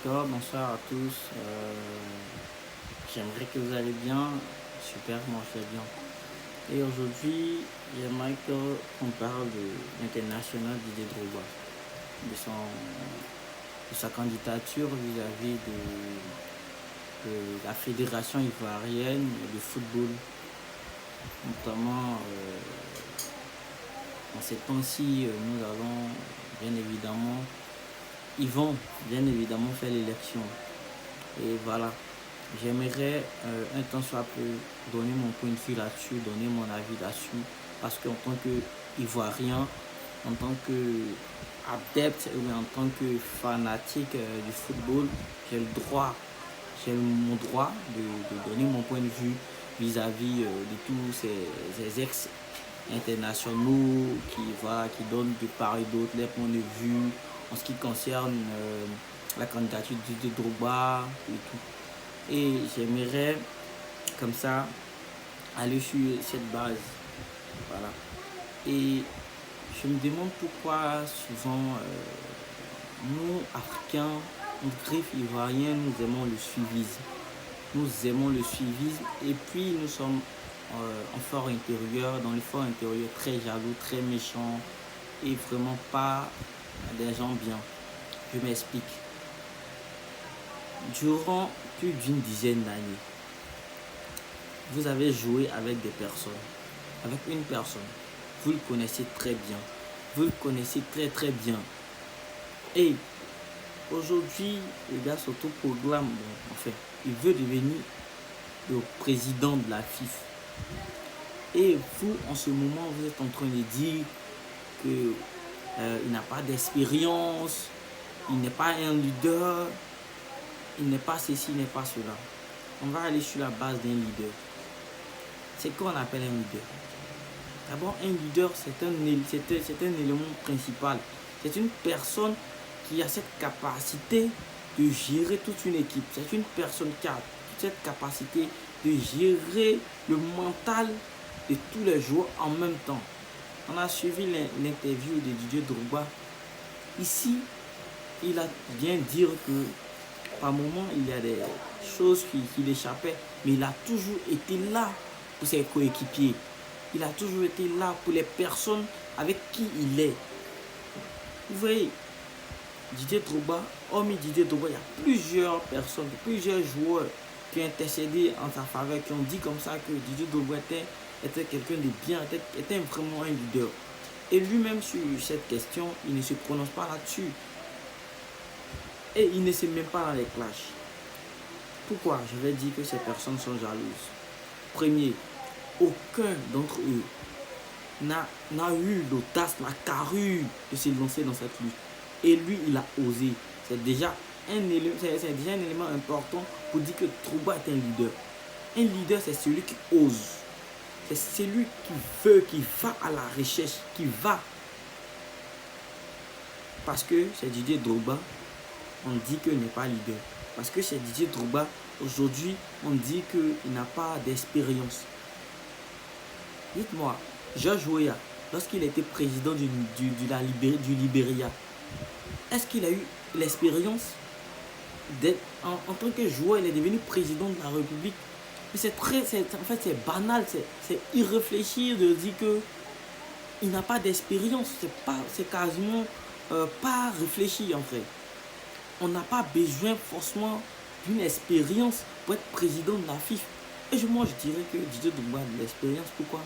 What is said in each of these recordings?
D'accord, bonsoir à tous. J'aimerais que vous allez bien. Super, moi je vais bien. Et aujourd'hui, j'aimerais qu'on parle de l'international Didier Drogba, de sa candidature vis-à-vis de la fédération ivoirienne de football, notamment en ces temps-ci, nous allons bien évidemment, ils vont bien évidemment faire l'élection. Et voilà, j'aimerais un temps soit peu donner mon point de vue là-dessus, donner mon avis là-dessus, parce qu'en tant qu'Ivoirien, en tant qu'adepte ou en tant que fanatique du football, j'ai le droit, j'ai mon droit de donner mon point de vue vis-à-vis de tous ces ex-internationaux qui donnent de part et d'autre les points de vue en ce qui concerne la candidature de Drogba et tout. Et j'aimerais comme ça aller sur cette base. Voilà. Et je me demande pourquoi souvent nous, Africains, nous griffes ivoiriens, nous aimons le suivisme. Nous aimons le suivisme et puis nous sommes en fort intérieur, dans le fort intérieur, très jaloux, très méchants et vraiment pas des gens bien. Je m'explique. Durant plus d'une dizaine d'années, vous avez joué avec des personnes, avec une personne. Vous le connaissez très bien. Vous le connaissez très très bien. Et aujourd'hui, le gars s'autoproclame, bon, enfin, il veut devenir le président de la FIFA. Et vous, en ce moment, vous êtes en train de dire que il n'a pas d'expérience, il n'est pas un leader, il n'est pas ceci, il n'est pas cela. On va aller sur la base d'un leader. C'est quoi on appelle un leader? D'abord, un leader, c'est un élément principal. C'est une personne qui a cette capacité de gérer toute une équipe. C'est une personne qui a cette capacité de gérer le mental de tous les joueurs en même temps. On a suivi l'interview de Didier Drogba. Ici, il a bien dit que par moments, il y a des choses qui l'échappaient, mais il a toujours été là pour ses coéquipiers. Il a toujours été là pour les personnes avec qui il est. Vous voyez, Didier Drogba, hormis Didier Drogba, il y a plusieurs personnes, plusieurs joueurs qui ont intercédé en sa faveur, qui ont dit comme ça que Didier Drogba était quelqu'un de bien, était vraiment un leader. Et lui-même sur cette question, il ne se prononce pas là-dessus. Et il ne se met pas dans les clashs. Pourquoi je vais dire que ces personnes sont jalouses? Premier, aucun d'entre eux n'a eu l'audace, la carrure de se lancer dans cette lutte. Et lui, il a osé. C'est déjà un élément important pour dire que Drogba est un leader. Un leader, c'est celui qui ose. C'est celui qui veut, qui va à la recherche, qui va. Parce que c'est Didier Drogba, on dit qu'il n'est pas leader. Parce que c'est Didier Drogba, aujourd'hui, on dit qu'il n'a pas d'expérience. Dites-moi, George Weah, lorsqu'il était président du Libéria, est-ce qu'il a eu l'expérience d'être en tant que joueur, il est devenu président de la République? Mais en fait, c'est banal, c'est irréfléchi de dire qu'il n'a pas d'expérience. C'est quasiment pas réfléchi en fait. On n'a pas besoin forcément d'une expérience pour être président de la FIFA. Et moi, je dirais que Didier Drogba a de l'expérience. Pourquoi?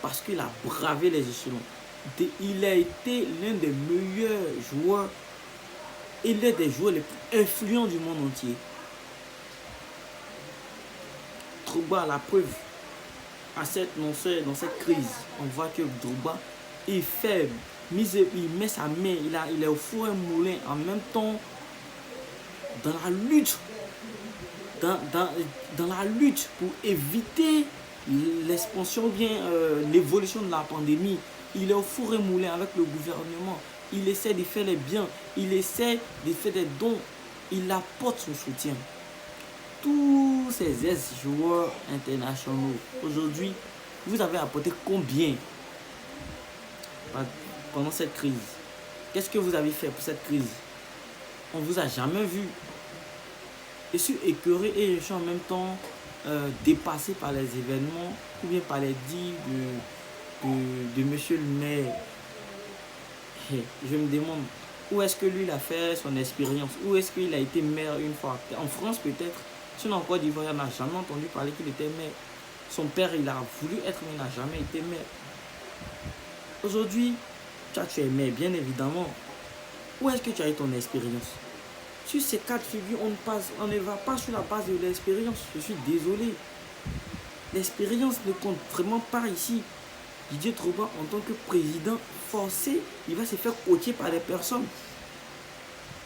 Parce qu'il a bravé les échelons. Il a été l'un des meilleurs joueurs et l'un des joueurs les plus influents du monde entier. Drogba, la preuve, dans cette crise, on voit que Drogba est faible. Il met sa main, il est au four et moulin en même temps dans la lutte. Dans la lutte pour éviter l'expansion, bien l'évolution de la pandémie. Il est au four et moulin avec le gouvernement. Il essaie de faire les biens. Il essaie de faire des dons. Il apporte son soutien. Tous ces ex-joueurs internationaux, aujourd'hui, vous avez apporté combien pendant cette crise? Qu'est-ce que vous avez fait pour cette crise? On ne vous a jamais vu Je suis écœuré et je suis en même temps dépassé par les événements ou bien par les dits de monsieur le maire. Je me demande où est-ce que lui il a fait son expérience, où est-ce qu'il a été maire une fois. En France peut-être, sinon en Côte d'Ivoire, il n'a jamais entendu parler qu'il était maire. Son père il a voulu être mais il n'a jamais été maire. Aujourd'hui, tu es maire bien évidemment. Où est-ce que tu as eu ton expérience? Sur ces quatre figures, on ne va pas sur la base de l'expérience. Je suis désolé. L'expérience ne compte vraiment pas ici. Didier Drogba, en tant que président forcé, il va se faire coacher par des personnes.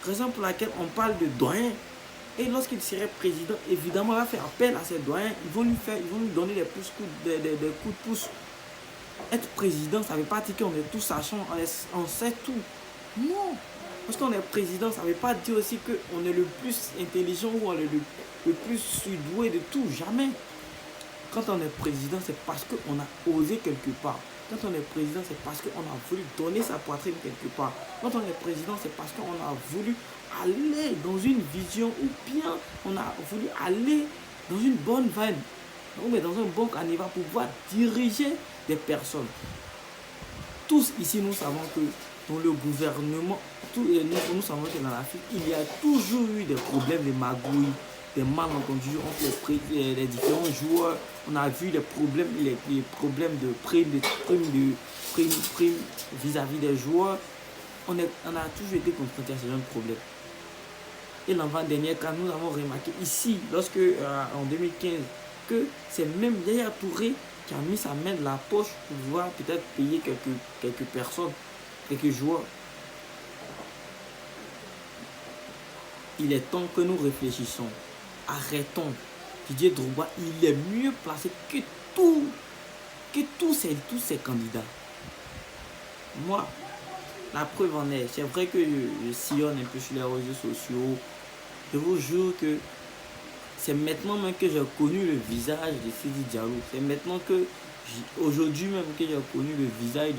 Raison pour laquelle on parle de doyen. Et lorsqu'il serait président, évidemment, il va faire appel à ces doyens. Ils vont lui donner des coups de pouce. Être président, ça ne veut pas dire qu'on est tout sachant, on sait tout. Non. Parce qu'on est président, ça ne veut pas dire aussi qu'on est le plus intelligent ou on est le plus surdoué de tout. Jamais. Quand on est président, c'est parce qu'on a osé quelque part. Quand on est président, c'est parce qu'on a voulu donner sa poitrine quelque part. Quand on est président, c'est parce qu'on a voulu aller dans une vision ou bien on a voulu aller dans une bonne veine. Mais dans un bon carnaval pour pouvoir diriger des personnes. Tous ici, nous savons que dans le gouvernement, nous savons que dans l'Afrique, il y a toujours eu des problèmes de magouilles, des malentendus entre les différents joueurs. On a vu les problèmes de primes vis-à-vis des joueurs. On a toujours été confrontés à ce genre de problème. Et l'avant-dernier cas, nous avons remarqué ici, lorsque en 2015, que c'est même Yaya Touré qui a mis sa main de la poche pour pouvoir peut-être payer quelques personnes, quelques joueurs. Il est temps que nous réfléchissons. Arrêtons. Didier Drogba, il est mieux placé que tous ces candidats. Moi, la preuve en est, c'est vrai que je sillonne un peu sur les réseaux sociaux. Je vous jure que c'est maintenant même que j'ai connu le visage de Sidi Diallo. C'est maintenant que, aujourd'hui même que j'ai connu le visage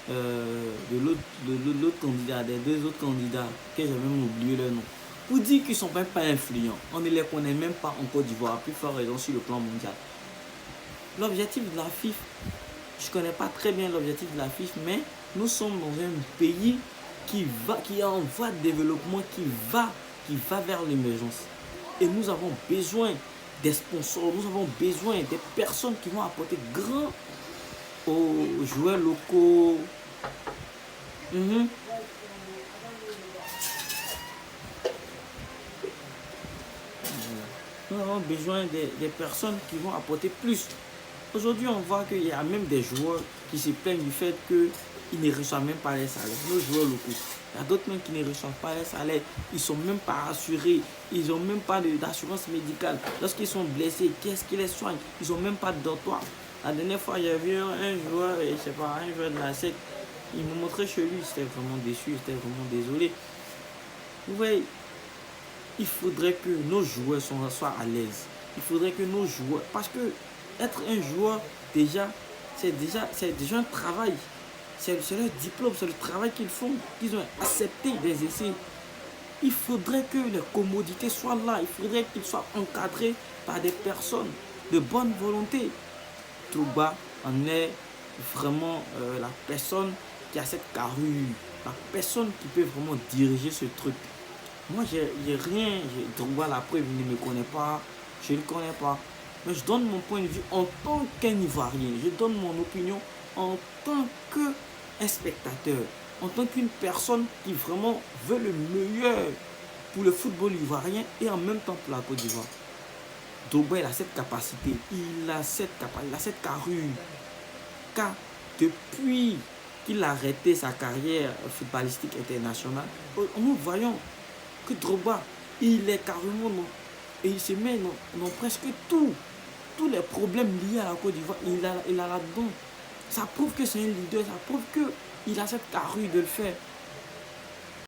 de l'autre candidat, des deux autres candidats, que j'ai même oublié leur nom. Pour dire qu'ils ne sont même pas influents. On ne les connaît même pas en Côte d'Ivoire, à plus forte raison sur le plan mondial. L'objectif de la FIFA, je ne connais pas très bien l'objectif de la FIFA, mais nous sommes dans un pays qui est en voie de développement, qui va vers l'émergence. Et nous avons besoin des sponsors, nous avons besoin des personnes qui vont apporter grand aux joueurs locaux. Nous avons besoin des personnes qui vont apporter plus. Aujourd'hui, on voit qu'il y a même des joueurs qui se plaignent du fait qu'ils ne reçoivent même pas les salaires. Nos joueurs locaux. Il y a d'autres même qui ne reçoivent pas les salaires. Ils ne sont même pas assurés. Ils n'ont même pas d'assurance médicale. Lorsqu'ils sont blessés, qu'est-ce qui les soigne? Ils n'ont même pas de dortoir. La dernière fois, j'ai vu un joueur, je sais pas, un joueur de la SEC. Il me montrait chez lui. J'étais vraiment déçu. J'étais vraiment désolé. Vous voyez, il faudrait que nos joueurs soient à l'aise. Il faudrait que nos joueurs... Parce que être un joueur, c'est déjà un travail. C'est leur diplôme, c'est le travail qu'ils font, qu'ils ont accepté des essais. Il faudrait que les commodités soient là. Il faudrait qu'ils soient encadrés par des personnes de bonne volonté. Drogba en est vraiment la personne qui a cette carrure, la personne qui peut vraiment diriger ce truc. Moi, j'ai rien. Drogba, la preuve, il ne me connaît pas. Je ne le connais pas. Mais je donne mon point de vue en tant qu'un Ivoirien. Je donne mon opinion en tant qu'un spectateur. En tant qu'une personne qui vraiment veut le meilleur pour le football ivoirien et en même temps pour la Côte d'Ivoire. Drogba, il a cette capacité. Il a cette carrure. Car depuis qu'il a arrêté sa carrière footballistique internationale, nous voyons que Drogba, il est carrément... Et il se met dans presque tous les problèmes liés à la Côte d'Ivoire, il a là-dedans. Ça prouve que c'est un leader, ça prouve qu'il a cette carrure de le faire.